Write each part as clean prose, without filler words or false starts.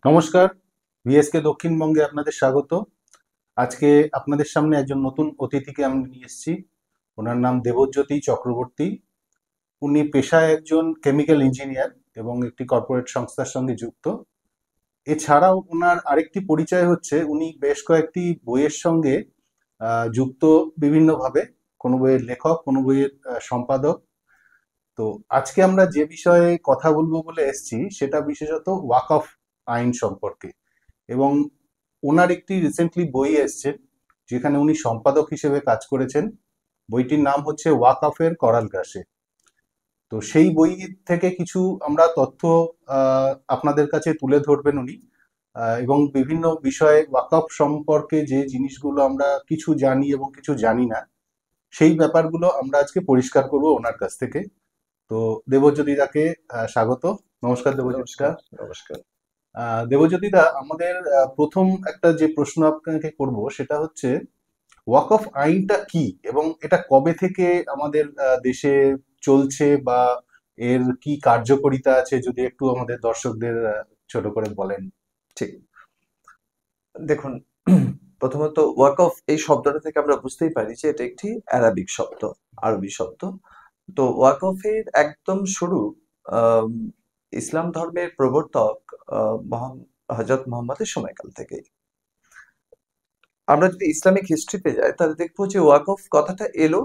নমস্কার, ভিএসকে দক্ষিণবঙ্গে আপনাদের স্বাগত। আজকে আপনাদের সামনে একজন নতুন অতিথিকে আমি নিয়ে এসেছি। ওনার নাম দেবজ্যোতি চক্রবর্তী। উনি পেশায় একজন কেমিক্যাল ইঞ্জিনিয়ার এবং একটি কর্পোরেট সংস্থার সঙ্গে যুক্ত। এছাড়াও ওনার আরেকটি পরিচয় হচ্ছে উনি বেশ কয়েকটি বইয়ের সঙ্গে যুক্ত বিভিন্নভাবে। কোনো বইয়ের লেখক, কোনো বইয়ের সম্পাদক। তো আজকে আমরা যে বিষয়ে কথা বলবো বলে এসেছি সেটা বিশেষত ওয়াকফ আইন সম্পর্কে। এবং ওনার একটি রিসেন্টলি বই এসছে যেখানে উনি সম্পাদক হিসেবে কাজ করেছেন। বইটির নাম হচ্ছে ওয়াকফের করাল গ্রাসে। তো সেই বই থেকে কিছু আমরা তথ্য আপনাদের কাছে তুলে ধরবেন উনি। এবং বিভিন্ন বিষয়ে ওয়াকফ সম্পর্কে যে জিনিসগুলো আমরা কিছু জানি এবং কিছু জানি না, সেই ব্যাপারগুলো আমরা আজকে পরিষ্কার করব ওনার কাছ থেকে। তো দেবজ্যোতি দাকে স্বাগত। নমস্কার দেবজ্যোতি দা। নমস্কার। নমস্কার। দেবজ্যোতি দা, আমাদের প্রথম একটা যে প্রশ্ন আপনাকে করব সেটা হচ্ছে ওয়াকফ আইনটা কি এবং এটা কবে থেকে আমাদের দেশে চলছে, বা এর কি কার্যকারিতা আছে, যদি একটু আমাদের দর্শকদের ছোট করে বলেন। ঠিক। দেখুন, প্রথমত ওয়াকফ এই শব্দটা থেকে আমরা বুঝতেই পারি যে এটা একটি অ্যারাবিক শব্দ, আরবি শব্দ। তো ওয়াকফের একদম শুরু আম, ইসলাম ধর্মের প্রবর্তক হযরত মুহাম্মদের সময়কাল থেকেই। আমরা যদি ইসলামিক হিস্ট্রিতে যাই তাহলে দেখবো যে ওয়াকফ কথাটা এলো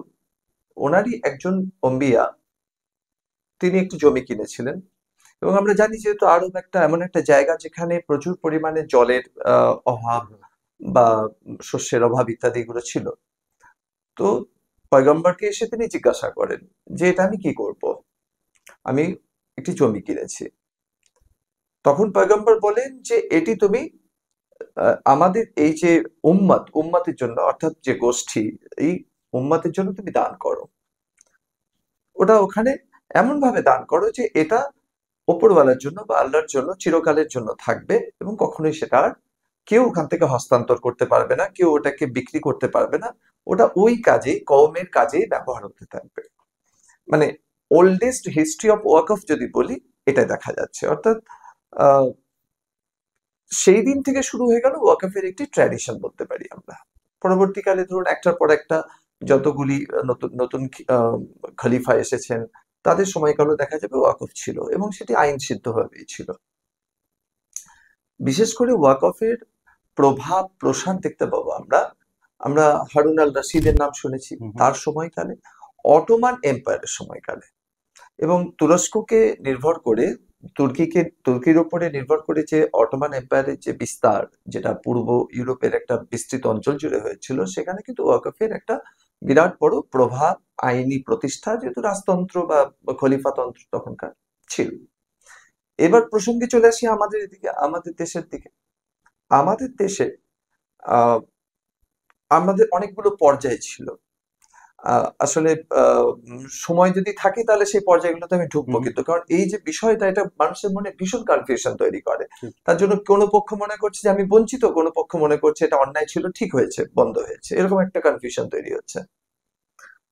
ওনারই একজন অম্বিয়া, তিনি একটি জমি কিনেছিলেন। এবং আমরা জানি যেহেতু আরব একটা এমন একটা জায়গা যেখানে প্রচুর পরিমাণে জলের অভাব বা শস্যের অভাব ইত্যাদি এগুলো ছিল। তো পয়গম্বরকে এসে তিনি জিজ্ঞাসা করেন যে এটা আমি কি করব, আমি একটি জমি কিনেছি। তখন পয়গম্বর বলেন যে এটি তুমি আমাদের এই যে উম্মতের জন্য, অর্থাৎ যে গোষ্ঠী, এই উম্মতের জন্য তুমি দান করো। ওটা ওখানে এমন ভাবে দান করো যে এটা ওপরওয়ালার জন্য বা আল্লাহর জন্য চিরকালের জন্য থাকবে এবং কখনোই সেটা আর কেউ ওখান থেকে হস্তান্তর করতে পারবে না, কেউ ওটাকে বিক্রি করতে পারবে না। ওটা ওই কাজেই, কওমের কাজেই ব্যবহার হতে থাকবে। মানে ওল্ডেস্ট হিস্ট্রি অফ ওয়াকফ যদি বলি, এটা দেখা যাচ্ছে। অর্থাৎ আহ, সেই দিন থেকে শুরু হয়ে গেল ওয়াকফের একটি ট্র্যাডিশন বলতে পারি আমরা। পরবর্তীকালে ধরুন একটার পর একটা যতগুলি নতুন নতুন খলিফা এসেছেন, তাদের সময়কালও দেখা যাবে ওয়াকফ ছিল এবং সেটি আইন সিদ্ধভাবেই ছিল। বিশেষ করে ওয়াকফের প্রভাব প্রসার দেখতে পাবো আমরা আমরা হারুন আল রশিদের নাম শুনেছি হুম হুম। তার সময়কালে, অটোমান এম্পায়ারের সময়কালে, এবং তুরস্ককে নির্ভর করে, তুর্কির উপরে নির্ভর করে যে অটোমান এম্পায়ারের যে বিস্তার, যেটা পূর্ব ইউরোপের একটা বিস্তৃত অঞ্চল জুড়ে হয়েছিল, সেখানে কিন্তু ওয়াকফের একটা বিরাট বড় প্রভাব, আইনি প্রতিষ্ঠা, যেহেতু রাজতন্ত্র বা খলিফাতন্ত্র তখনকার ছিল। এবার প্রসঙ্গে চলে আসি আমাদের এদিকে, আমাদের দেশের দিকে। আমাদের দেশে আহ আমাদের অনেকগুলো পর্যায় ছিল। আসলে সময় যদি থাকে তাহলে সেই পর্যায়গুলোতে আমি ঢুকবো, হুম হুম। কিন্তু কারণ এই যে বিষয়টা, এটা মানুষের মনে ভীষণ কনফিউশন তৈরি করে। ঠিক। তার জন্য কোনো পক্ষ মনে করছে যে আমি বঞ্চিত, কোনো পক্ষ মনে করছে এটা অন্যায় ছিল, ঠিক হয়েছে, বন্ধ হয়েছে, এরকম একটা কনফিউশন তৈরি হচ্ছে।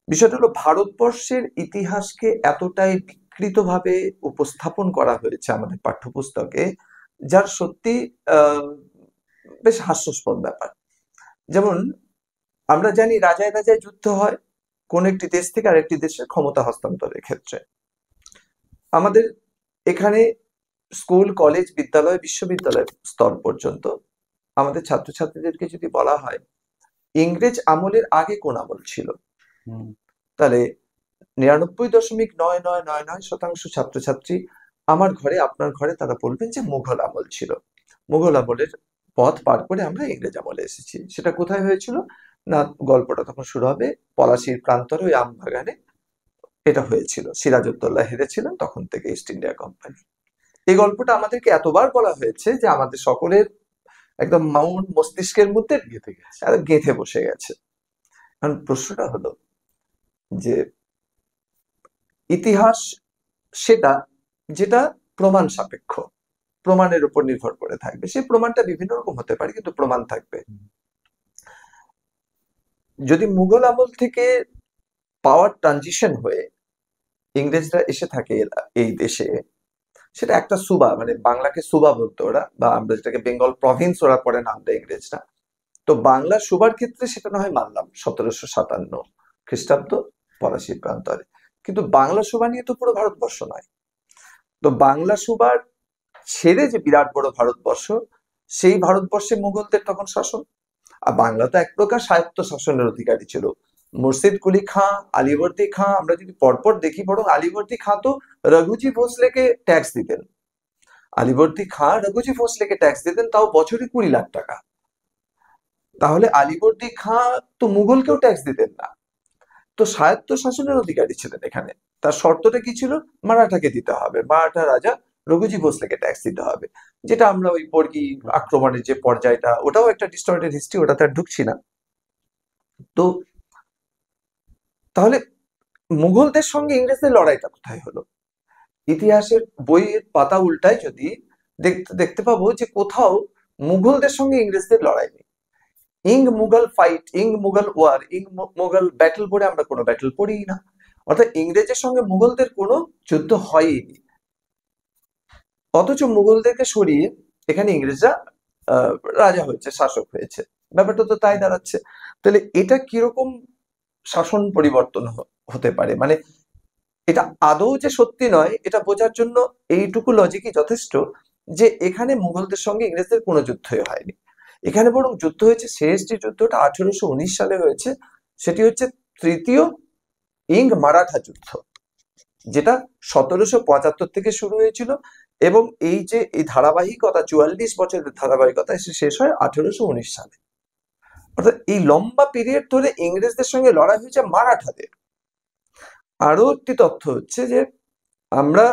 বিষয়টা হলো ভারতবর্ষের ইতিহাসকে এতটাই বিকৃতভাবে উপস্থাপন করা হয়েছে আমাদের পাঠ্যপুস্তকে, যার সত্যি আহ বেশ হাস্যাস্পদ ব্যাপার। যেমন আমরা জানি রাজায় রাজায় যুদ্ধ হয় কোন একটি দেশ থেকে আরেকটি দেশের ক্ষমতা হস্তান্তরের ক্ষেত্রে। আমাদের এখানে স্কুল, কলেজ, বিদ্যালয়, বিশ্ববিদ্যালয় স্তর পর্যন্ত আমাদের ছাত্রছাত্রীদেরকে যদি বলা হয় ইংরেজ আমলের আগে কোন আমল ছিল, হুম তাহলে 99.9999% ছাত্রছাত্রী আমার ঘরে, আপনার ঘরে, তারা বলবেন যে মুঘল আমল ছিল। মুঘল আমলের পথ পার করে আমরা ইংরেজ আমলে এসেছি। সেটা কোথায় হয়েছিল? না, গল্পটা তখন শুরু হবে পলাশির প্রান্তরে, ওই আম বাগানে এটা হয়েছিল। সিরাজউদ্দৌলা হেরেছিলেন, তখন থেকে ইস্ট ইন্ডিয়া কোম্পানি। এই গল্পটা আমাদেরকে এতবার বলা হয়েছে যে আমাদের সকলের একদম মাউন্ট মস্তিষ্কের মধ্যে গেঁথে গেছে। গেঁথে বসে গেছে। এখন প্রশ্নটা হলো যে ইতিহাস সেটা যেটা প্রমাণ সাপেক্ষ, প্রমাণের উপর নির্ভর করে থাকবে। সেই প্রমাণটা বিভিন্ন রকম হতে পারে, কিন্তু প্রমাণ থাকবে। হুম যদি মুঘল আমল থেকে পাওয়ার ট্রানজিশন হয়ে ইংরেজরা এসে থাকে এই দেশে, সেটা একটা সুবা, মানে বাংলাকে সুবা বলতো ওরা, বা আমরা যেটাকে বেঙ্গল প্রভিন্স ওরা পরে নাম দেয় ইংরেজরা। তো বাংলা সুবার ক্ষেত্রে সেটা না হয় মানলাম 1757 খ্রিস্টাব্দ ফরাসি প্রান্তরে, কিন্তু বাংলা সুবা নিয়ে তো পুরো ভারতবর্ষ নয়। তো বাংলা সুবার ছেড়ে যে বিরাট বড় ভারতবর্ষ, সেই ভারতবর্ষে মুঘলদের তখন শাসন। আর বাংলা তো এক প্রকার স্বায়ত্ত শাসনের অধিকারী ছিল। মুর্শিদ কুলি খাঁ, আলীবর্দী খাঁ, আমরা যদি পরপর দেখি, বরং আলীবর্দী খাঁ তো রঘুজি ভোসলেকে ট্যাক্স দিতেন। আলীবর্দী খাঁ রঘুজি ভোসলেকে ট্যাক্স দিতেন, তাও বছরে 20 লাখ টাকা। তাহলে আলীবর্দী খাঁ তো মুঘলকেও ট্যাক্স দিতেন না, তো স্বায়ত্ত শাসনের অধিকারী ছিলেন এখানে। তার শর্তটা কি ছিল? মারাঠাকে দিতে হবে, মারাঠা রাজা রঘুজি ভোসলেকে ট্যাক্স দিতে হবে। যেটা আমরা ওই বর্গী আক্রমণের যে পর্যায়টা, ওটাও একটা ডিস্টর্টেড হিস্ট্রি, ওটাতে আর ঢুকছি না। তো তাহলে মুঘলদের সঙ্গে ইংরেজদের লড়াইটা কোথায় হলো? ইতিহাসের বইয়ের পাতা উল্টায় যদি দেখতে দেখতে পাবো যে কোথাও মুঘলদের সঙ্গে ইংরেজদের লড়াই নেই। ইং মুঘল ফাইট, ইং মুঘল ওয়ার, ইং মুঘল ব্যাটল বলে আমরা কোনো ব্যাটল পড়িই না। অর্থাৎ ইংরেজের সঙ্গে মুঘলদের কোনো যুদ্ধ হয়নি। অথচ মুঘলদেরকে সরিয়ে এখানে ইংরেজরা আহ, রাজা হয়েছে, শাসক হয়েছে। ব্যাপারটা তো তাই দাঁড়াচ্ছে। তাহলে এটা কিরকম শাসন পরিবর্তন হতে পারে? মানে এটা আদৌ যে সত্যি নয়, এটা বোঝার জন্য এইটুকু লজিকই যথেষ্ট যে এখানে মুঘলদের সঙ্গে ইংরেজদের কোনো যুদ্ধই হয়নি। এখানে বরং যুদ্ধ হয়েছে, শেষ যে যুদ্ধটা 1819 সালে হয়েছে, সেটি হচ্ছে তৃতীয় ইং মারাঠা যুদ্ধ, যেটা 1775 থেকে শুরু হয়েছিল। এবং এই ধারাবাহিকতা, 44 বছরের ধারাবাহিকতা এসে শেষ হয় 1819 সালে। অর্থাৎ এই লম্বা পিরিয়ড ধরে ইংরেজদের সঙ্গে লড়াই হয়েছে মারাঠাদের। আরো একটি তথ্য হচ্ছে যে আমরা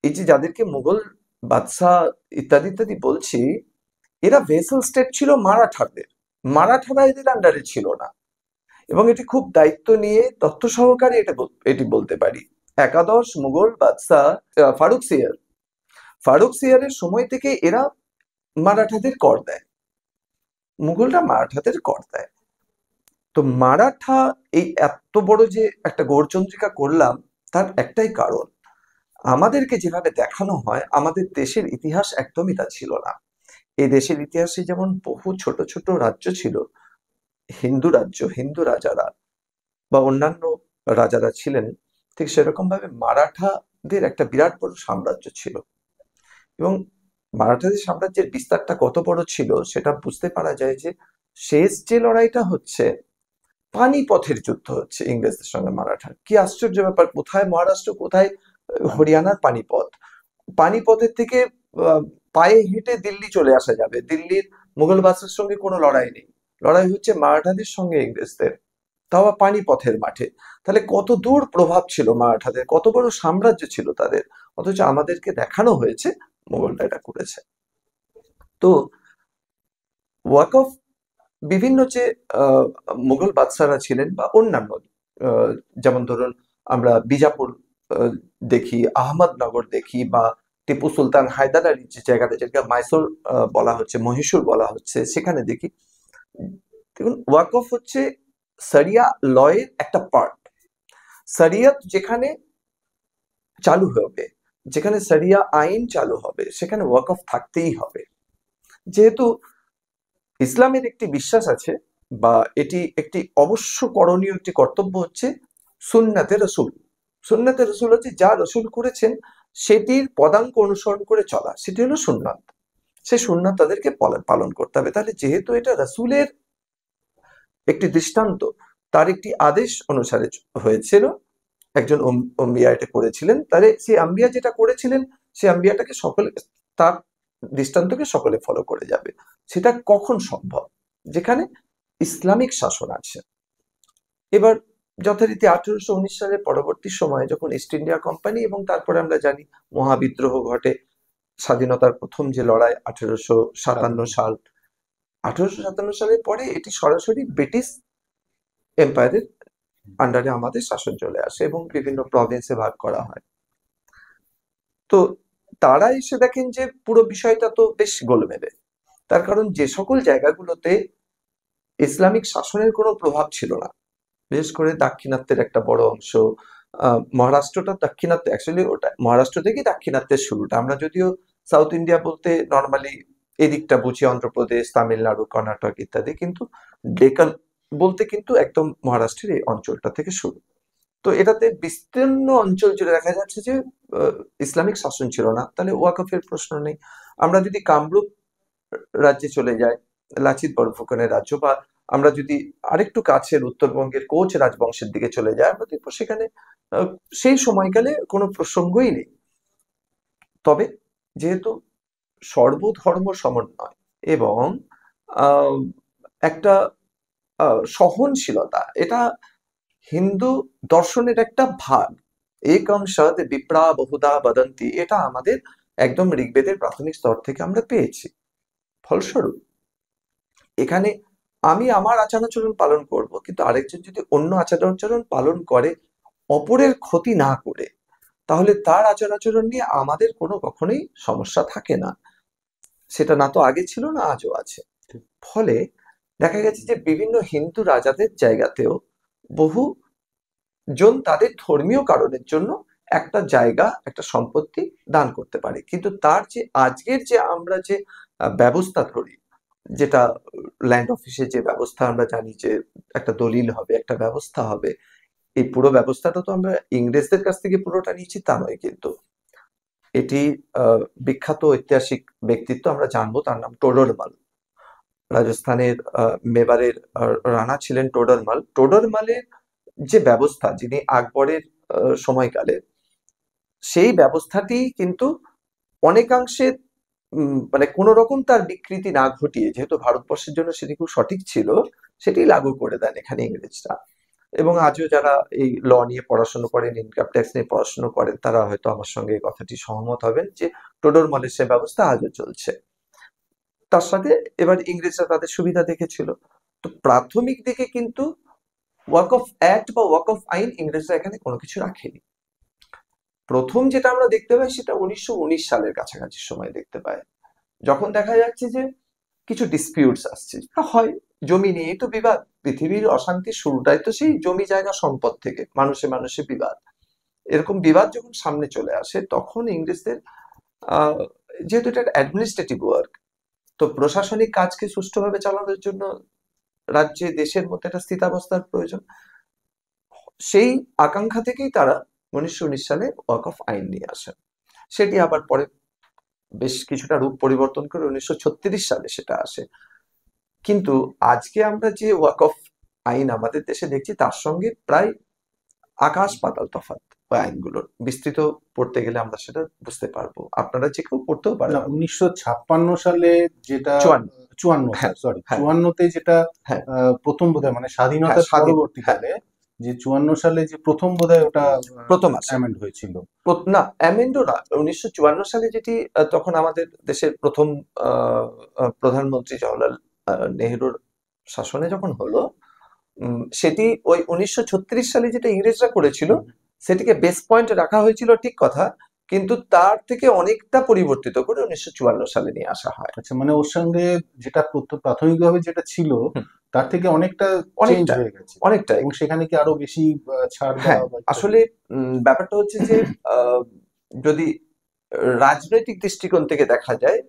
এই যে যাদেরকে মুঘল বাদশাহ ইত্যাদি ইত্যাদি বলছি, এরা ভেসেল স্টেট ছিল মারাঠাদের, মারাঠারা এদের আন্ডারে ছিল না। এবং এটি খুব দায়িত্ব নিয়ে তথ্য সহকারে এটি বলতে পারি। একাদশ মুঘল বাদশাহ ফারুক সিয়ারের সময় থেকে এরা মারাঠাদের কর দেয়, মুঘলরা মারাঠাদের কর দেয়। তো মারাঠা এই এত বড় যে একটা গৌরচন্দ্রিকা করলাম, তার একটাই কারণ, আমাদেরকে যেভাবে দেখানো হয় আমাদের দেশের ইতিহাস একদমই তা ছিল না। এই দেশের ইতিহাসে যেমন বহু ছোট ছোট রাজ্য ছিল, হিন্দু রাজ্য, হিন্দু রাজারা বা অন্যান্য রাজারা ছিলেন, ঠিক সেরকম ভাবে মারাঠাদের একটা বিরাট বড় সাম্রাজ্য ছিল। এবং মারাঠাদের সাম্রাজ্যের বিস্তারটা কত বড় ছিল সেটা বুঝতে পারা যায় যে শেষ যে লড়াইটা হচ্ছে, পানিপথের যুদ্ধ হচ্ছে ইংরেজদের সঙ্গে মারাঠার। কি আশ্চর্য ব্যাপার! কোথায় মহারাষ্ট্র, কোথায় হরিয়ানার পানিপথ। পানিপথের থেকে পায়ে হেঁটে দিল্লি চলে আসা যাবে। দিল্লির মুঘল বাদশার সঙ্গে কোনো লড়াই নেই, লড়াই হচ্ছে মারাঠাদের সঙ্গে ইংরেজদের, তাও আবার পানিপথের মাঠে। তাহলে কত দূর প্রভাব ছিল মারাঠাদের, কত বড় সাম্রাজ্য ছিল তাদের। অথচ আমাদেরকে দেখানো হয়েছে মুঘলরা এটা করেছে। তো ওয়াকফ বিভিন্ন যে মুঘল বাদশারা ছিলেন বা অন্যান্য, যেমন ধরুন আমরা বিজাপুর দেখি, আহমদনগর দেখি, বা টিপু সুলতান হায়দার আলীর যে জায়গাটা, যেটাকে মাইসোর বলা হচ্ছে, মহীশূর বলা হচ্ছে, সেখানে দেখি। দেখুন, ওয়াকফ হচ্ছে শরিয়া লয়ের একটা পার্ট। শরিয়ত যেখানে চালু হবে, যেখানে শরিয়া আইন চালু হবে, সেখানে ওয়াকফ থাকতেই হবে। যেহেতু ইসলামের একটি বিশ্বাস আছে, বা এটি একটি অবশ্য করণীয় একটি কর্তব্য হচ্ছে সুন্নাতে রসুল। সুন্নাতে রসুল হচ্ছে যা রসুল করেছেন সেটির পদাঙ্ক অনুসরণ করে চলা, সেটি হলো সুন্নাত। সেই সুন্নাত তাদেরকে পালন করতে হবে। তাহলে যেহেতু এটা রসুলের একটি দৃষ্টান্ত, তার একটি আদেশ অনুসারে হয়েছিল, একজন আম্বিয়া এটা করেছিলেন, তাহলে সেই আম্বিয়া যেটা করেছিলেন, সেই আম্বিয়াটাকে সকলে, তার দৃষ্টান্তকে সকলে ফলো করে যাবে। সেটা কখন সম্ভব? যেখানে ইসলামিক শাসন আছে। এবার যথারীতি 1819 সালের পরবর্তী সময়ে যখন ইস্ট ইন্ডিয়া কোম্পানি এবং তারপরে আমরা জানি মহাবিদ্রোহ ঘটে, স্বাধীনতার প্রথম যে লড়াই 1857 সাল, 1857 সালের পরে এটি সরাসরি ব্রিটিশ এম্পায়ারের আন্ডারে আমাদের শাসন চলে আসে এবং বিভিন্ন প্রভিন্সে ভাগ করা হয়। তো তারা এসে দেখেন যে পুরো বিষয়টা তো বেশ গোলমেলে। তার কারণ যে সকল জায়গাগুলোতে ইসলামিক শাসনের কোনো প্রভাব ছিল না, বিশেষ করে দাক্ষিণাত্যের একটা বড় অংশ, মহারাষ্ট্রটা দাক্ষিণাত্য, অ্যাকচুয়ালি ওটা মহারাষ্ট্র থেকেই দাক্ষিণাত্যের শুরুটা। আমরা যদিও সাউথ ইন্ডিয়া বলতে নর্মালি এদিকটা বুঝি অন্ধ্রপ্রদেশ, তামিলনাড়ু, কর্ণাটক ইত্যাদি, কিন্তু ডেকান বলতে কিন্তু একদম মহারাষ্ট্রের এই অঞ্চলটা থেকে শুরু। তো এটাতে বিস্তীর্ণ অঞ্চল জুড়ে দেখা যাচ্ছে যে আহ, ইসলামিক শাসন ছিল না, তাহলে ওয়াকফের প্রশ্ন নেই। আমরা যদি কামরূপ রাজ্যে চলে যাই, লাচিত বরফুকনের রাজ্য, বা আমরা যদি আরেকটু কাছের উত্তরবঙ্গের কোচ রাজবংশের দিকে চলে যাই, আমরা দেখবো সেখানে আহ, সেই সময়কালে কোনো প্রসঙ্গই নেই। তবে যেহেতু সর্বধর্ম সমন্বয় এবং আহ, একটা সহনশীলতা, এটা হিন্দু দর্শনের একটা ভাগ। একম সদ বিপ্রা বহুধা বদন্তি, এটা আমাদের একদম ঋগ্বেদের প্রাথমিক স্তর থেকে আমরা পেয়েছি। ফলস্বরূপ এখানে আমি আমার আচার আচরণ পালন করব, কিন্তু আরেকজন যদি অন্য আচার আচরণ পালন করে অপরের ক্ষতি না করে, তাহলে তার আচার আচরণ নিয়ে আমাদের কোনো কখনোই সমস্যা থাকে না। সেটা না তো আগে ছিল, না আজও আছে। ফলে দেখা গেছে যে বিভিন্ন হিন্দু রাজাদের জায়গাতেও বহু জন তাদের ধর্মীয় কারণের জন্য একটা জায়গা, একটা সম্পত্তি দান করতে পারে, কিন্তু তার যে আজকের যে আমরা যে ব্যবস্থা ধরি, যেটা ল্যান্ড অফিসে যে ব্যবস্থা আমরা জানি যে একটা দলিল হবে, একটা ব্যবস্থা হবে, এই পুরো ব্যবস্থাটা তো আমরা ইংরেজদের কাছ থেকে পুরোটা নিয়েছি তা নয়, কিন্তু এটি বিখ্যাত ঐতিহাসিক ব্যক্তিত্ব আমরা জানবো, তার নাম টোডরমাল। রাজস্থানের মেবারের রানা ছিলেন টোডরমাল। টোডরমালের যে ব্যবস্থা, যিনি আকবরের সময়কালে, সেই ব্যবস্থাটি কিন্তু অনেকাংশে মানে কোন রকম তার বিকৃতি না ঘটিয়ে, যেহেতু ভারতবর্ষের জন্য সেটি খুব সঠিক ছিল, সেটি লাগু করে দেন এখানে ইংরেজরা। এবং আজও যারা এই ল নিয়ে পড়াশোনা করেন, ইনকাম ট্যাক্স নিয়ে পড়াশোনা করেন, তারা হয়তো আমার সঙ্গে এই কথাটি সহমত হবেন যে টোডরমালের সে ব্যবস্থা আজও চলছে। তার সাথে এবার ইংরেজরা তাদের সুবিধা দেখেছিল। তো প্রাথমিক দিকে কিন্তু ওয়াক অফ অ্যাক্ট বা ওয়াক অফ আইন ইংরেজরা এখানে কোনো কিছু রাখেনি। প্রথম যেটা আমরা দেখতে পাই সেটা 1919 সালের কাছাকাছি সময় দেখতে পাই, যখন দেখা যাচ্ছে যে কিছু ডিসপিউটস আসছে। তা হয়, জমি নিয়েই তো বিবাদ, পৃথিবীর অশান্তির শুরুটাই তো সেই জমি জায়গা সম্পদ থেকে, মানুষে মানুষে বিবাদ। এরকম বিবাদ যখন সামনে চলে আসে, তখন ইংরেজদের আহ যেহেতু এটা অ্যাডমিনিস্ট্রেটিভ ওয়ার্ক, তো প্রশাসনিক কাজকে সুষ্ঠুভাবে চালানোর জন্য রাজ্যে দেশের মধ্যে একটা স্থিতাবস্থার প্রয়োজন। সেই আকাঙ্ক্ষা থেকেই তারা 1919 সালে ওয়াক অফ আইন নিয়ে আসেন। সেটি আবার পরে বেশ কিছুটা রূপ পরিবর্তন করে 1936 সালে সেটা আসে। কিন্তু আজকে আমরা যে ওয়াক অফ আইন আমাদের দেশে দেখছি, তার সঙ্গে প্রায় আকাশ পাতাল তফাৎ। ওই আইনগুলোর বিস্তৃত পড়তে গেলে আমরা সেটা বুঝতে পারবো, আপনারা যে কেউ পড়তেও পারেন। না, 1956 সালে যেটা, 54। 54, হ্যাঁ, সরি, হ্যাঁ, 54-তে যেটা হ্যাঁ, প্রথম বোধহয়, মানে হ্যাঁ, স্বাধীনতার স্বাধীন, হ্যাঁ, পরবর্তীকালে যে 54 সালে যে প্রথম বোধহয় ওটা প্রথম আসে। অ্যামেন্ড হয়েছিল। না, অ্যামেন্ডো না, 1954 সালে যেটি তখন আমাদের দেশের প্রথম আহ, প্রধানমন্ত্রী জওহরলাল নেহরুর শাসনে যখন হলো, সেটি ওই 1936 সালে যেটা ইংরেজরা করেছিল, সেটিকে বেস পয়েন্টে রাখা হয়েছিল, ঠিক কথা, কিন্তু তার থেকে অনেকটা পরিবর্তিত করে 1954 সালে নিয়ে আসা হয়। আচ্ছা, মানে ওর সঙ্গে যেটা প্রাথমিকভাবে যেটা ছিল হুম, তার থেকে অনেকটা চেঞ্জ অনেকটা, হয়ে গেছে, অনেকটাই। এবং সেখানে কি আরো বেশি ছাড় হ্যাঁ, দেওয়া বা ইত্যাদি? আসলে ব্যাপারটা হচ্ছে যে আহ, যদি রাজনৈতিক দৃষ্টিকোণ থেকে দেখা যায়,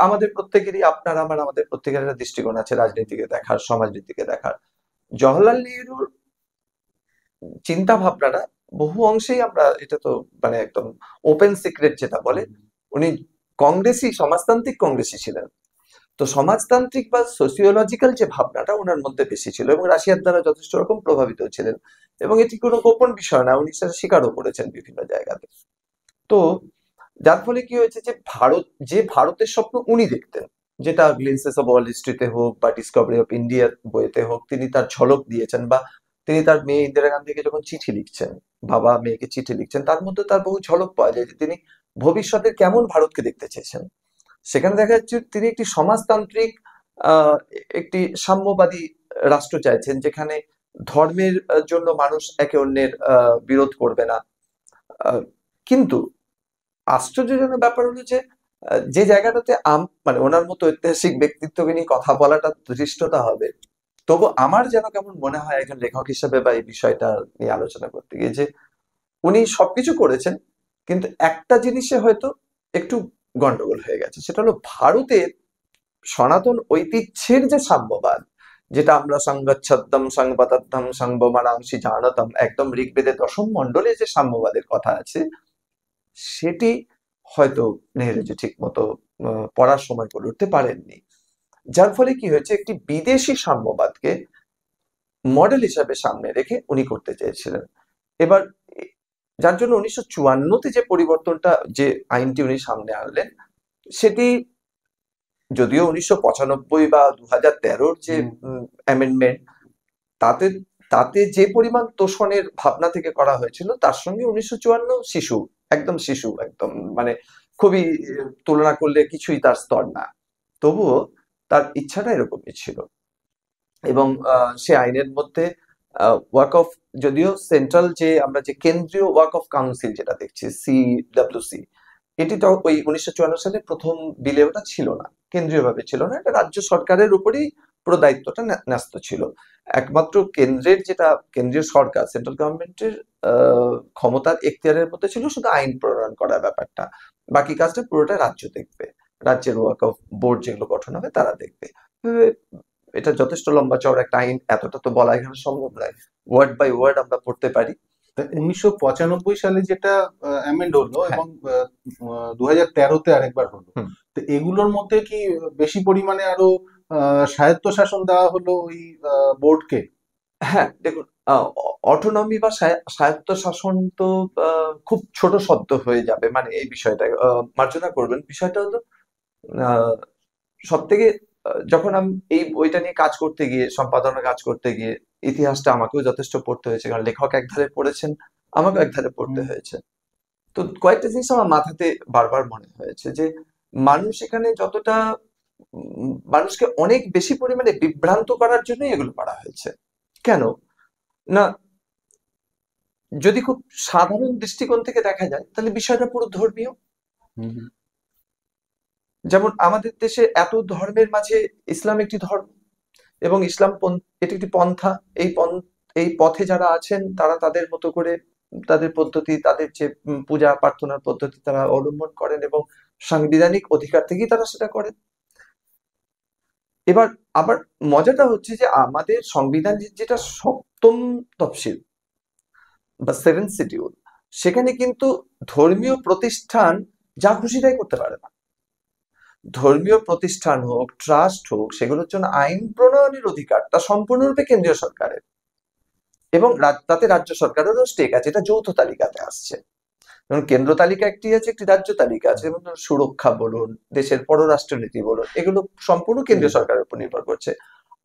আমাদের প্রত্যেকেরই, আপনার আমার, আমাদের প্রত্যেকের একটা দৃষ্টিকোণ আছে রাজনীতিকে দেখার, সমাজনীতিকে দেখার। জওহরলাল নেহরুর চিন্তা ভাবনাটা বহু অংশেই আমরা, এটা তো মানে একদম ওপেন সিক্রেট যেটা বলে, উনি কংগ্রেসী, সমাজতান্ত্রিক কংগ্রেসী ছিলেন। তো সমাজতান্ত্রিক বা সোসিওলজিক্যাল যে ভাবনাটা ওনার মধ্যে বেশি ছিল, এবং রাশিয়ার দ্বারা যথেষ্ট রকম প্রভাবিত ছিলেন। এবং এটি কোনো গোপন বিষয় না, উনি সেটা স্বীকারও করেছেন বিভিন্ন জায়গাতে। তো যার ফলে কি হয়েছে যে ভারতের স্বপ্ন উনি দেখতেন, যেটা গ্লিনসেস অফ ওয়াল হিস্ট্রিতে হোক বা ডিসকভারি অফ ইন্ডিয়া বইতে হোক, তিনি তার ঝলক দিয়েছেন। বা তিনি তার মেয়ে ইন্দিরা গান্ধীকে যখন চিঠি লিখছেন, বাবা মেয়েকে চিঠি লিখছেন, তার মধ্যে তার বহু ঝলক পাওয়া যায় যে তিনি ভবিষ্যতের কেমন ভারতকে দেখতে চেয়েছেন। সেখানে দেখা যাচ্ছে তিনি একটি সমাজতান্ত্রিক, একটি সাম্যবাদী রাষ্ট্র চাইছেন, যেখানে ধর্মের জন্য মানুষ একে অন্যের বিরোধ করবে না। আহ, কিন্তু আশ্চর্যজনক ব্যাপার হলো যে যে জায়গাটাতে মানে ওনার মতো ঐতিহাসিক ব্যক্তিত্বকে নিয়ে কথা বলাটা ধৃষ্টতা হবে, তবু আমার যেন কেমন মনে হয় একজন লেখক হিসেবে বা এই বিষয়টা নিয়ে আলোচনা করতে গিয়ে, যে উনি সবকিছু করেছেন, কিন্তু একটা জিনিসে হয়তো একটু গন্ডগোল হয়ে গেছে, সেটা হলো ভারতের সনাতন ঐতিহ্যের যে সাম্যবাদ, যেটা আমরা সাংগচ্ছদ্দম সাংবাদাদ্দম সাংবমানাংশি জানতম, একদম ঋগ্বেদের দশম মণ্ডলে যে সাম্যবাদের কথা আছে, সেটি হয়তো নেহেরুজি ঠিক মতো পড়ার সময় করে উঠতে পারেননি। যার ফলে কি হয়েছে, একটি বিদেশি সাম্যবাদকে মডেল হিসাবে সামনে রেখে উনি করতে চেয়েছিলেন। এবার যার জন্য 1954-তে যে পরিবর্তনটা, যে আইনটি উনি সামনে আনলেন, সেটি যদিও 1995 বা 2013-র যে অ্যামেন্ডমেন্ট, তাতে তাতে যে পরিমাণ তোষণের ভাবনা থেকে করা হয়েছিল, তার সঙ্গে 1954 শিশু, একদম শিশু, একদম মানে খুবই তুলনা করলে কিছুই তার স্তর না। তবুও তার ইচ্ছাটা এরকমই ছিল। এবং সে আইনের মধ্যে ওয়াক অফ, যদিও সেন্ট্রাল যে আমরা যে কেন্দ্রীয় ওয়াক অফ কাউন্সিল যেটা দেখছি, CWC, এটি তো ওই 1954 সালে প্রথম বিলে ওটা ছিল না, কেন্দ্রীয়ভাবে ছিল না, এটা রাজ্য সরকারের উপরেই পুরো দায়িত্বটা ন্যস্ত ছিল। একমাত্র কেন্দ্রের যেটা কেন্দ্রীয় সরকার, সেন্ট্রাল গভর্নমেন্টের ক্ষমতার এখতিয়ারের মধ্যে ছিল শুধু আইন প্রণয়ন করার ব্যাপারটা, বাকি কাজটা পুরোটা রাজ্য দেখবে, রাজ্যের ওয়াক অফ বোর্ড যেগুলো গঠন হবে তারা দেখবে। এটা যথেষ্ট লম্বা চওড়া একটা আইন, এতটা তো বলা এখানে সম্ভব নয়, ওয়ার্ড বাই ওয়ার্ড আমরা পড়তে পারি। 1995 সালে যেটা অ্যামেন্ড হলো হ্যাঁ। এবং 2013-তে আরেকবার হলো, হুম। তো এগুলোর মধ্যে কি বেশি পরিমাণে আরো স্বায়ত্তশাসন দেওয়া হলো ওই বোর্ডকে? হ্যাঁ, দেখুন, অটোনমি বা স্বায়ত্তশাসন তো খুব ছোট শব্দ হয়ে যাবে, মানে এই বিষয়টা মার্জনা করবেন। বিষয়টা হলো সব থেকে, যখন আমি এই বইটা নিয়ে কাজ করতে গিয়ে, সম্পাদনা কাজ করতে গিয়ে, ইতিহাসটা আমাকেও যথেষ্ট পড়তে হয়েছে, কারণ লেখক একধারে পড়েছেন, আমাকেও একধারে পড়তে হয়েছে। তো কয়েকটা জিনিস আমার মাথাতে বারবার মনে হয়েছে যে মানুষ এখানে যতটা মানুষকে অনেক বেশি পরিমাণে বিভ্রান্ত করার জন্যই এগুলো করা হয়েছে। কেন না, যদি খুব সাধারণ দৃষ্টিকোণ থেকে দেখা যায়, তাহলে বিষয়টা পুরো ধর্মীয়। যেমন আমাদের দেশে এত ধর্মের মাঝে ইসলাম একটি ধর্ম, এবং ইসলাম এটি একটি পন্থা। এই পথে যারা আছেন তারা তাদের মতো করে তাদের পদ্ধতি, তাদের যে পূজা প্রার্থনার পদ্ধতি তারা অবলম্বন করেন, এবং সাংবিধানিক অধিকার থেকেই তারা সেটা করেন। এবার আবার মজাটা হচ্ছে যে আমাদের সংবিধান যেটা সপ্তম তফসিল বা 7th শিডিউল, সেখানে কিন্তু ধর্মীয় প্রতিষ্ঠান যা খুশি তাই করতে পারে না। ধর্মীয় প্রতিষ্ঠান হোক, ট্রাস্ট হোক, সেগুলোর জন্য আইন প্রণয়নের অধিকারটা সম্পূর্ণরূপে কেন্দ্রীয় সরকারের, এবং তাতে রাজ্য সরকারেরও স্টেক আছে, এটা যৌথ তালিকাতে আসছে। যেমন কেন্দ্র তালিকা একটি আছে, একটি রাজ্য তালিকা আছে। যেমন সুরক্ষা বলুন, দেশের পররাষ্ট্রনীতি বলুন, এগুলো সম্পূর্ণ কেন্দ্রীয় সরকারের উপর নির্ভর করছে।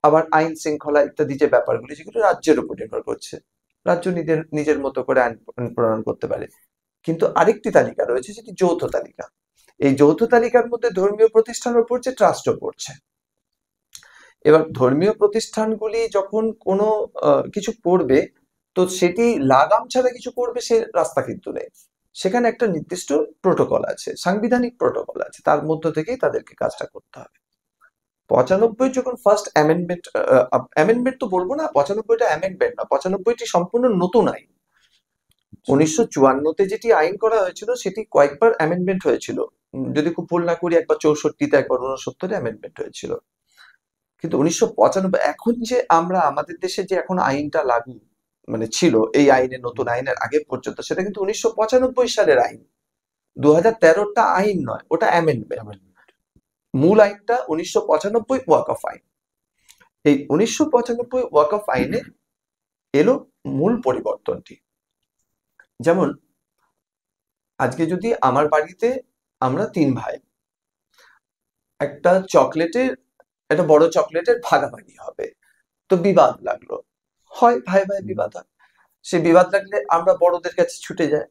আবার আইন শৃঙ্খলা ইত্যাদি যে ব্যাপারগুলি, যেগুলো রাজ্যের উপর নির্ভর করছে, রাজ্য নিজের নিজের মতো করে আইন প্রণয়ন করতে পারে। কিন্তু আরেকটি তালিকা রয়েছে, যেটি যৌথ তালিকা। এই যৌথ তালিকার মধ্যে ধর্মীয় প্রতিষ্ঠানও পড়ছে, ট্রাস্টও পড়ছে। এবার ধর্মীয় প্রতিষ্ঠানগুলি যখন কোনো কিছু করবে, তো সেটি লাগাম ছাড়া কিছু করবে, সে রাস্তা কিন্তু নেই। সেখানে একটা নির্দিষ্ট প্রোটোকল আছে, সাংবিধানিক প্রোটোকল আছে, তার মধ্য থেকেই তাদেরকে কাজটা করতে হবে। 95 যখন ফার্স্ট অ্যামেন্ডমেন্ট তো বলবো না, 95টা অ্যামেন্ডমেন্ট না, 95টি সম্পূর্ণ নতুন আইন। 1954-তে যেটি আইন করা হয়েছিল, সেটি কয়েকবার অ্যামেন্ডমেন্ট হয়েছিল। যদি খুব ভুল না করি, একবার 64-তে, একবার 69-এ অ্যামেন্ডমেন্ট হয়েছিল। কিন্তু 1995, এখন যে আমরা আমাদের দেশে যে এখন আইনটা লাগু মানে ছিল, এই আইনের, নতুন আইনের আগে পর্যন্ত, সেটা কিন্তু 1995 সালের আইন। 2013টা আইন নয়, ওটা অ্যামেন্ডমেন্ট। মূল আইনটা 1995 ওয়াক অফ আইন। এই 1995 ওয়াক অফ আইনে এলো মূল পরিবর্তনটি। যেমন আজকে যদি আমার বাড়িতে আমরা 3 ভাই, একটা বড় চকলেটের ভাগাভাগি হবে, তো বিবাদ লাগলো, হয় ভাই ভাই বিবাদ হয়। সে বিবাদ লাগলে আমরা বড়দের কাছে ছুটে যাই,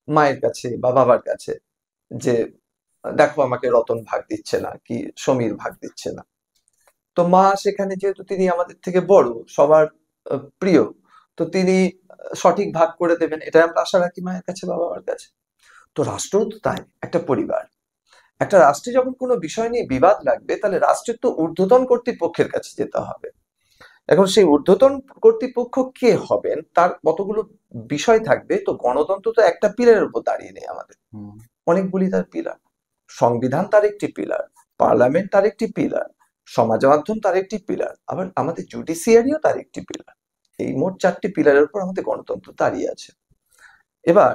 মায়ের কাছে বা বাবার কাছে, যে দেখো আমাকে রতন ভাগ দিচ্ছে না, কি সমীর ভাগ দিচ্ছে না। তো মা সেখানে, যেহেতু তিনি আমাদের থেকে বড়, সবার প্রিয়, তো তিনি সঠিক ভাগ করে দেবেন, এটা আমরা আশা রাখি মায়ের কাছে বা বাবার কাছে। তো রাষ্ট্রও তো তাই, একটা পরিবার। একটা রাষ্ট্রে যখন কোনো বিষয় নিয়ে বিবাদ লাগবে, তাহলে রাষ্ট্রের তো ঊর্ধ্বতন কর্তৃপক্ষের কাছে যেতে হবে, এখন সেই ঊর্ধ্বতন কর্তৃপক্ষ কে হবেন তার কতগুলো বিষয় থাকবে। তো গণতন্ত্র তো একটা পিলারের উপর দাঁড়িয়ে নেই আমাদের, হুম, অনেকগুলি তার পিলার। সংবিধান তার একটি পিলার, পার্লামেন্ট তার একটি পিলার, সমাজ মাধ্যম তার একটি পিলার, আবার আমাদের জুডিশিয়ারিও তার একটি পিলার। এই মোট 4টি পিলারের উপর আমাদের গণতন্ত্র দাঁড়িয়ে আছে। এবার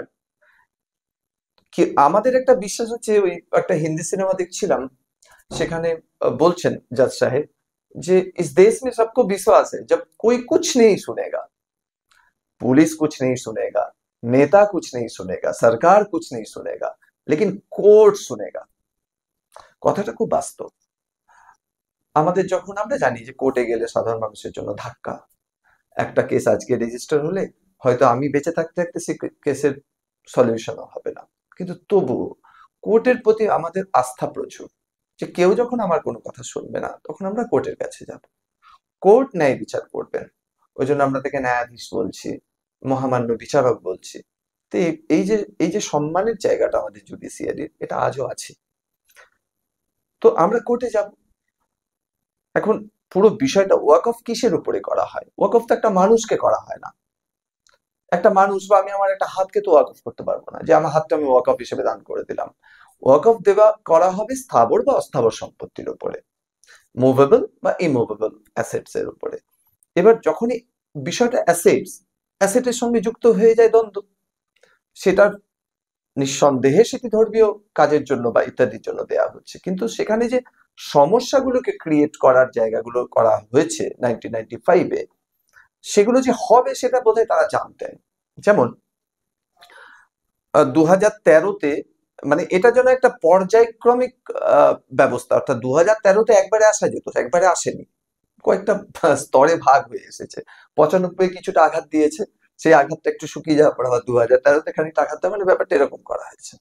কি আমাদের একটা বিশ্বাস হচ্ছে, ওই একটা হিন্দি সিনেমা দেখছিলাম, সেখানে বলছেন जज साहब যে इस देश में सबको विश्वास है जब कोई कुछ नहीं सुनेगा, पुलिस कुछ नहीं सुनेगा, नेता कुछ नहीं सुनेगा, सरकार कुछ नहीं सुनेगा, लेकिन कोर्ट सुनेगा। কথাটা খুব বাস্তব। আমাদের যখন আমরা জানি যে কোর্টে গেলে সাধারণ মানুষের জন্য ধাক্কা, একটা কেস আজকে রেজিস্টার হলে হয়তো আমি বেঁচে থাকতে থাকতে সে কেসের সলিউশনও হবে না, কিন্তু তবুও কোর্টের প্রতি আমাদের আস্থা প্রচুর, যে কেউ যখন আমার কোনো কথা শুনবে না তখন আমরা কোর্টের কাছে যাব, কোর্ট ন্যায় বিচার করবেন। ওই জন্য আমরা তাকে ন্যায়াধীশ বলছি, মহামান্য বিচারক বলছি। তো এই যে সম্মানের জায়গাটা আমাদের জুডিশিয়ারির, এটা আজও আছে। তো আমরা কোর্টে যাব। এখন পুরো বিষয়টা ওয়াকফ কিসের উপরে করা হয়? ওয়াকফ তো একটা মানুষকে করা হয় না। একটা মানুষ বা আমি আমার একটা হাতকে তো ওয়াকফ করতে পারবো না যে আমার হাতটা আমি ওয়াকফ হিসেবে দান করে দিলাম। ওয়াকফ দেওয়া করা হবে স্থাবর বা অস্থাবর সম্পত্তির উপরে, মুভেবল বা ইমুভেবল অ্যাসেটস এর উপরে। এবার যখনই বিষয়টা অ্যাসেটের সঙ্গে যুক্ত হয়ে যায় দ্বন্দ্ব, সেটার নিঃসন্দেহে সেটি ধর্মীয় কাজের জন্য বা ইত্যাদির জন্য দেয়া হচ্ছে, কিন্তু সেখানে যে সমস্যাগুলোকে ক্রিয়েট করার জায়গাগুলো করা হয়েছে 1995-এ, সেগুলো যে হবে সেটা বোধহয় তারা জানতেন। যেমন 2013-তে, মানে এটা যেন একটা পর্যায়ক্রমিক ব্যবস্থা, অর্থাৎ 2013-তে একবারে আসা যেত, একবারে আসেনি, কয়েকটা স্তরে ভাগ হয়ে এসেছে। 95 কিছুটা আঘাত দিয়েছে, সেই আঘাতটা একটু শুকিয়ে যাওয়ার পর আবার 2013-তে খানিকটা আঘাত দেওয়া, মানে ব্যাপারটা এরকম করা হয়েছে।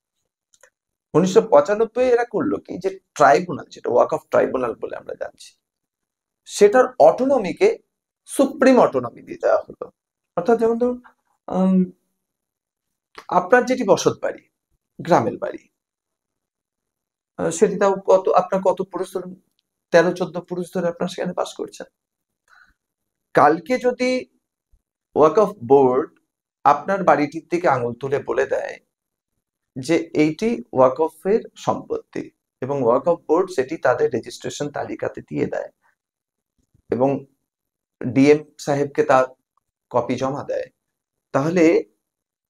1995 এরা করলো কি, যে ট্রাইব্যুনাল, যেটা ওয়াকফ ট্রাইব্যুনাল বলে আমরা জানছি, সেটার অটোনমিকে সুপ্রিম অটোনমি দিয়ে দেওয়া হলো। অর্থাৎ যেমন ধরুন, উম, আপনার যেটি বসত বাড়ি, গ্রামের বাড়ি, সেটি তাও কত, আপনার কত পুরুষ ধরুন 13-14 পুরুষ ধরে আপনার সেখানে বাস করছেন। কালকে যদি ওয়াকফ বোর্ড আপনার বাড়িটির দিকে আঙুল তুলে বলে দেয় যে এইটি ওয়াকফের সম্পত্তি, এবং ওয়াকফ বোর্ড সেটি তাদের রেজিস্ট্রেশন তালিকাতে দিয়ে দেয় এবং ডিএম সাহেবকে তার কপি জমা দেয়, তাহলে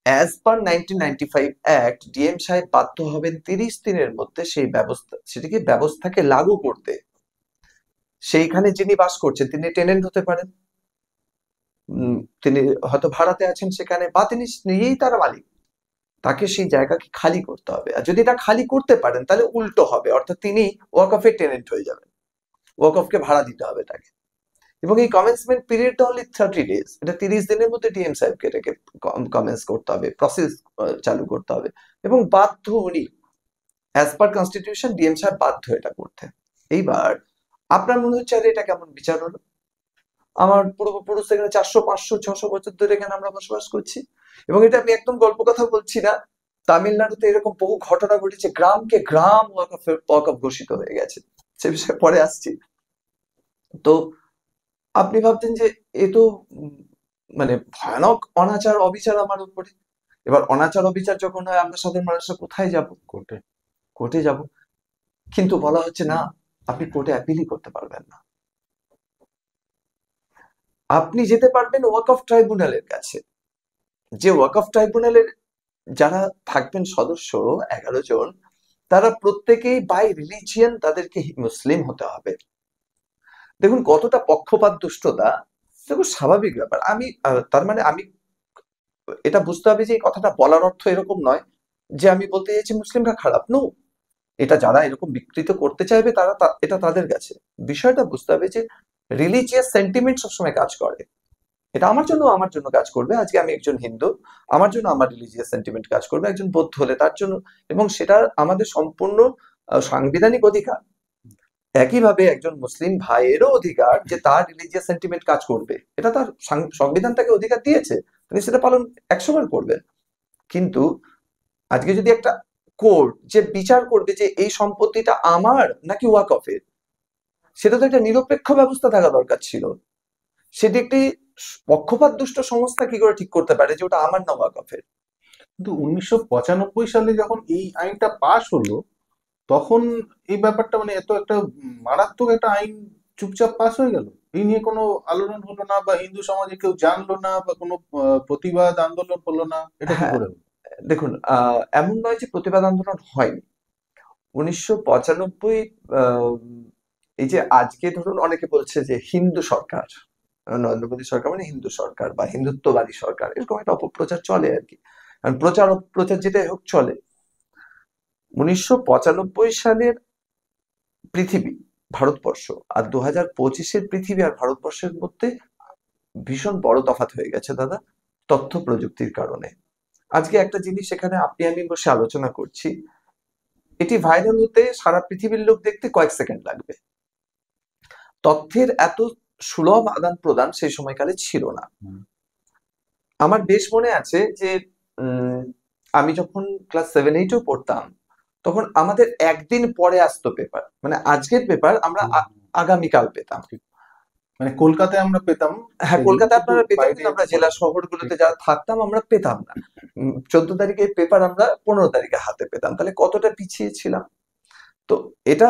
অ্যাজ পার 1995 অ্যাক্ট ডিএম সাহেব বাধ্য হবেন 30 দিনের মধ্যে সেই ব্যবস্থাকে লাগু করতে। সেইখানে যিনি বাস করছেন তিনি টেনেন্ট হতে পারেন, তিনি হয়তো ভাড়াতে আছেন সেখানে, বা তিনি নিজেই তার মালিক, তাকে সেই জায়গাকে খালি করতে হবে। আর যদি এটা খালি করতে পারেন তাহলে উল্টো হবে, অর্থাৎ তিনি ওয়াকফের টেনেন্ট হয়ে যাবেন, ওয়াকফকে ভাড়া দিতে হবে তাকে। এবং এই কমেন্সমেন্ট পিরিয়ডটা অনলি 30 ডেজ, এটা 30 দিনের মধ্যে ডিএম সাহেবকে এটাকে কমেন্স করতে হবে, প্রসেস চালু করতে হবে, এবং বাধ্য উনি, অ্যাজ পার কনস্টিটিউশন ডিএম সাহেব বাধ্য এটা করতে। এইবার আপনার মনে হচ্ছে আরে এটা কেমন বিচার হলো, আমার পূর্বপুরুষ এখানে 400, 500, 600 বছর ধরে এখানে আমরা বসবাস করছি, এবং এটা আমি একদম গল্প কথা বলছি না। তামিলনাড়ুতে এরকম বহু ঘটনা ঘটেছে, গ্রামকে গ্রাম ওয়াকফ ঘোষিত হয়ে গেছে, সে বিষয়ে পরে আসছি। তো আপনি ভাবতেন যে এ তো মানে ভয়ানক অনাচার অবিচার আমার উপরে। এবার অনাচার অবিচার যখন হয় আমরা সাধারণ মানুষরা কোথায় যাব? কোর্টে। কোর্টে যাব। কিন্তু বলা হচ্ছে না, আপনি কোর্টে অ্যাপিলই করতে পারবেন না, আপনি যেতে পারবেন ওয়াকফ ট্রাইব্যুনালের কাছে। যে ওয়াকফ ট্রাইব্যুনালের যারা থাকবেন সদস্য, 11 জন, তারা প্রত্যেকেই বাই রিলিজিয়ন তাদেরকে মুসলিম হতে হবে। দেখুন কতটা পক্ষপাত দুষ্টতা, দেখুন স্বাভাবিক ব্যাপার। আমি তার মানে আমি এটা বুঝতে হবে যে এই কথাটা বলার অর্থ এরকম নয় যে আমি বলতে চাইছি মুসলিমরা খারাপ। নো, এটা যারা এরকম বিকৃত করতে চাইবে তারা এটা তাদের কাছে। বিষয়টা বুঝতে হবে যে রিলিজিয়াস সেন্টিমেন্ট সবসময় কাজ করে। এটা আমার জন্য কাজ করবে, আজকে আমি একজন হিন্দু, আমার জন্য আমার রিলিজিয়াস সেন্টিমেন্ট কাজ করবে, একজন বৌদ্ধ হলে তার জন্য, এবং সেটা আমাদের সম্পূর্ণ সাংবিধানিক অধিকার। একইভাবে একজন মুসলিম ভাইয়েরও অধিকার যে তার রিলিজিয়াস সেন্টিমেন্ট কাজ করবে, এটা তার সংবিধান তাকে অধিকার দিয়েছে, তিনি সেটা পালন 100 বার করবেন। কিন্তু আজকে যদি একটা কোর্ট যে বিচার করবে যে এই সম্পত্তিটা আমার নাকি ওয়াকফের, সেটা তো একটা নিরপেক্ষ ব্যবস্থা থাকা দরকার ছিল। সেটি একটি পক্ষপাত দুষ্ট সংস্থা কি করে ঠিক করতে পারে যে ওটা আমার না ওয়াকফের? কিন্তু 1995 সালে যখন এই আইনটা পাশ হলো, তখন এই ব্যাপারটা মানে এত একটা মারাত্মক একটা আইন চুপচাপ পাশ হয়ে গেল, এই নিয়ে কোনো আলোড়ন হলো না, বা হিন্দু সমাজে কেউ জানলো না, বা কোনো প্রতিবাদ আন্দোলন হলো না, এটা কি হ্যাঁ, করে হলো? দেখুন, এমন নয় যে প্রতিবাদ আন্দোলন হয়নি। 1995 এই যে আজকে ধরুন অনেকে বলছে যে হিন্দু সরকার, নরেন্দ্র মোদী সরকার মানে হিন্দু সরকার বা হিন্দুত্ববাদী সরকার, এরকম একটা অপপ্রচার চলে আর কি। কারণ প্রচার অপপ্রচার যেটাই হোক চলে। 1995 সালের পৃথিবী, ভারতবর্ষ, আর 2025-এর পৃথিবী আর ভারতবর্ষের মধ্যে ভীষণ বড় তফাৎ হয়ে গেছে দাদা, তথ্য প্রযুক্তির কারণে। আজকে একটা জিনিস এখানে আপনি আমি বসে আলোচনা করছি, এটি ভাইরাল হতে সারা পৃথিবীর লোক দেখতে কয়েক সেকেন্ড লাগবে। তথ্যের এত সুলভ আদান প্রদান সেই সময়কালে ছিল না। হুম। আমার বেশ মনে আছে যে উম, আমি যখন ক্লাস 7-8-এও পড়তাম, তখন আমাদের একদিন পরে আসতো পেপার, মানে আজকের পেপার আমরা আগামীকাল পেতাম। মানে কলকাতায় আমরা পেতাম হ্যাঁ, সেদিন, কলকাতায় কিন্তু আপনারা পেতেন, বাইরে কিন্তু আমরা পরে। জেলা শহরগুলোতে যারা থাকতাম আমরা পেতাম না। 14 তারিখে পেপার আমরা 15 তারিখে হাতে পেতাম, তাহলে কতটা পিছিয়ে ছিলাম। তো এটা,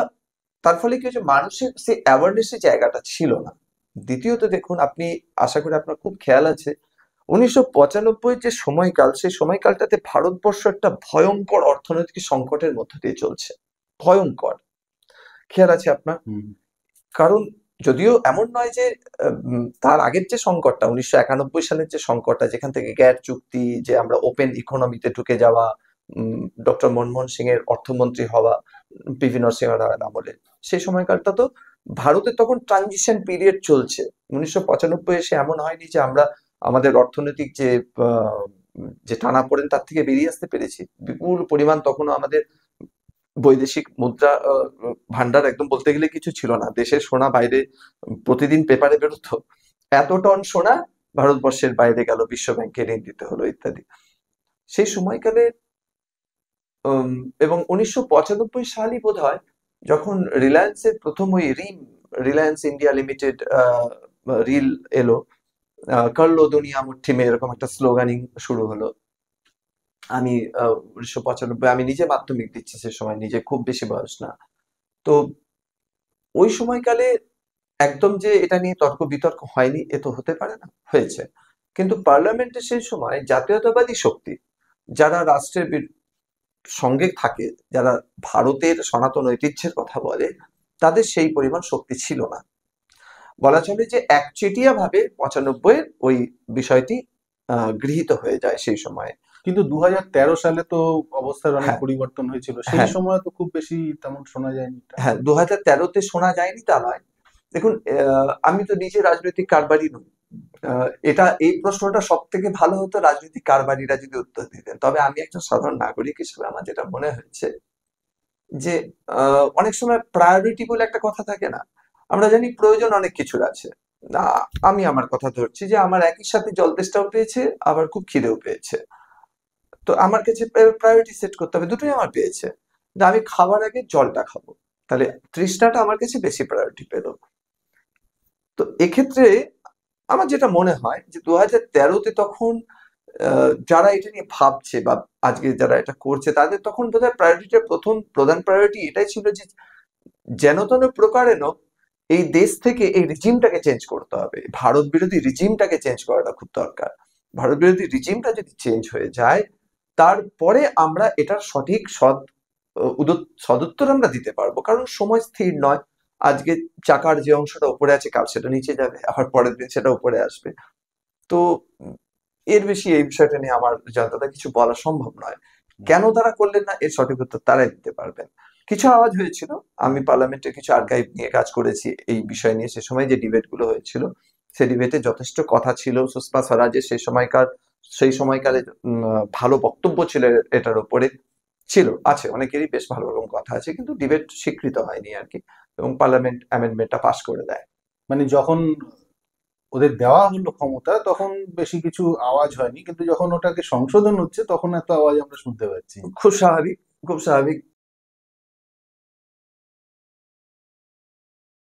তার ফলে কি হচ্ছে, মানুষের সেই অ্যাওয়ারনেসের জায়গাটা ছিল না। দ্বিতীয়ত দেখুন, আপনি, আশা করি আপনার খুব খেয়াল আছে, 1995 যে সময়কাল, সেই সময়কালটাতে ভারতবর্ষ একটা ভয়ঙ্কর অর্থনৈতিক সংকটের মধ্য দিয়ে চলছে। ভয়ঙ্কর, খেয়াল আছে আপনার? হুম। কারণ যদিও এমন নয় যে তার আগের যে সংকটটা, 1991 সালের যে সংকটটা, যেখান থেকে গ্যাট চুক্তি, যে আমরা ওপেন ইকোনমিতে ঢুকে যাওয়া, ডক্টর মনমোহন সিং এর অর্থমন্ত্রী হওয়া, পিভি নরসিংহ রাওয়ের আমলে, সেই সময়কালটা তো ভারতে তখন ট্রানজিশন পিরিয়ড চলছে। 1995 এসে এমন হয়নি যে আমরা আমাদের অর্থনৈতিক যে টানাপোড়েন তার থেকে বেরিয়ে আসতে পেরেছি। বিপুল পরিমাণ তখনও আমাদের বৈদেশিক মুদ্রা ভান্ডার একদম বলতে গেলে কিছু ছিল না। দেশের সোনা বাইরে প্রতিদিন পেপারে বেরোতো, এত টন সোনা ভারতবর্ষের বাইরে গেল, বিশ্ব ব্যাংকে ঋণ দিতে হলো ইত্যাদি। সেই সময়কালে উম, এবং 1995 সালই বোধ হয় যখন রিলায়েন্সের প্রথম ওই রিলায়েন্স ইন্ডিয়া লিমিটেড রিল এলো, কর লো দুনিয়া মুঠি মে, এরকম একটা স্লোগানিং শুরু হলো। আমি 1995, আমি নিজে মাধ্যমিক দিচ্ছি সে সময়, নিজে খুব বেশি বয়স না। তো ওই সময়কালে একদম যে এটা নিয়ে তর্ক বিতর্ক হয়নি এ তো হতে পারে না, হয়েছে। কিন্তু পার্লামেন্টে সেই সময় জাতীয়তাবাদী শক্তি, যারা রাষ্ট্রের সঙ্গে থাকে, যারা ভারতের সনাতন ঐতিহ্যের কথা বলে, তাদের সেই পরিমাণ শক্তি ছিল না। বলা চলে যে একচেটিয়া ভাবে 95-এর ওই বিষয়টি গৃহীত হয়ে যায় সেই সময়। কিন্তু 2013 সালে তো অবস্থার অনেক হ্যাঁ, পরিবর্তন হয়েছিল, সেই হ্যাঁ, সময় তো খুব বেশি তেমন শোনা যায়নি এটা। হ্যাঁ, 2013-তে শোনা যায়নি তা নয়। দেখুন, আমি তো নিজে রাজনৈতিক কারবারি নই। এই প্রশ্নটা সব থেকে ভালো হতো রাজনৈতিক কারবারিরা যদি উত্তর দিতেন। তবে আমি একটা সাধারণ নাগরিক হিসেবে আমার যেটা মনে হচ্ছে যে অনেক সময় প্রায়োরিটি বলে একটা কথা থাকে না? আমরা জানি প্রয়োজন অনেক কিছুর আছে। না, আমি আমার কথা ধরছি যে আমার একই সাথে জল তেষ্টাও পেয়েছে, আবার খুব খিদেও পেয়েছে। তো আমার কাছে প্রায়োরিটি সেট করতে হবে, দুটোই আমার পেয়েছে। যে আমি খাবার আগে জলটা খাবো, তাহলে তৃষ্ণাটা আমার কাছে বেশি প্রায়োরিটি পেল। তো এক্ষেত্রে আমার যেটা মনে হয় যে 2013-তে তখন যারা এটা নিয়ে ভাবছে বা আজকে যারা এটা করছে, তাদের তখন বোধহয় প্রায়োরিটিটা, প্রথম প্রধান প্রায়োরিটি এটাই ছিল যে যেন তেন প্রকারেণ এই দেশ থেকে এই রিজিমটাকে চেঞ্জ করতে হবে। ভারত বিরোধী রিজিমটাকে চেঞ্জ করাটা খুব দরকার। ভারত বিরোধী রিজিমটা যদি চেঞ্জ হয়ে যায়, তারপরে আমরা এটার সঠিক সদুত্তর আমরা দিতে পারবো। কারণ সময় স্থির নয়। আজকে চাকার যে অংশটা উপরে আছে, কাল সেটা নিচে যাবে, আবার পরের দিন সেটা উপরে আসবে। তো উম, এর বেশি এই বিষয়টা নিয়ে আমার জানতাটা কিছু বলা সম্ভব নয়। কেন তারা করলেন না, এর সঠিক উত্তর তারাই দিতে পারবেন। কিছু আওয়াজ হয়েছিল, আমি পার্লামেন্টের কিছু আর্কাইভ নিয়ে কাজ করেছি এই বিষয় নিয়ে। সে সময় যে ডিবেট গুলো হয়েছিল, সেই ডিবেটে যথেষ্ট কথা ছিল। সুষমা স্বরাজের সেই সময়কালে ভালো বক্তব্য ছিল এটার উপরে, ছিল, আছে, অনেকেরই বেশ ভালো রকম কথা আছে, কিন্তু ডিবেট স্বীকৃত হয়নি আর কি, এবং পার্লামেন্ট অ্যামেন্ডমেন্টটা পাস করে দেয়। মানে যখন ওদের দেওয়া হলো ক্ষমতা, তখন বেশি কিছু আওয়াজ হয়নি, কিন্তু যখন ওটাকে সংশোধন হচ্ছে তখন এত আওয়াজ আমরা শুনতে পাচ্ছি। খুব স্বাভাবিক, খুব স্বাভাবিক।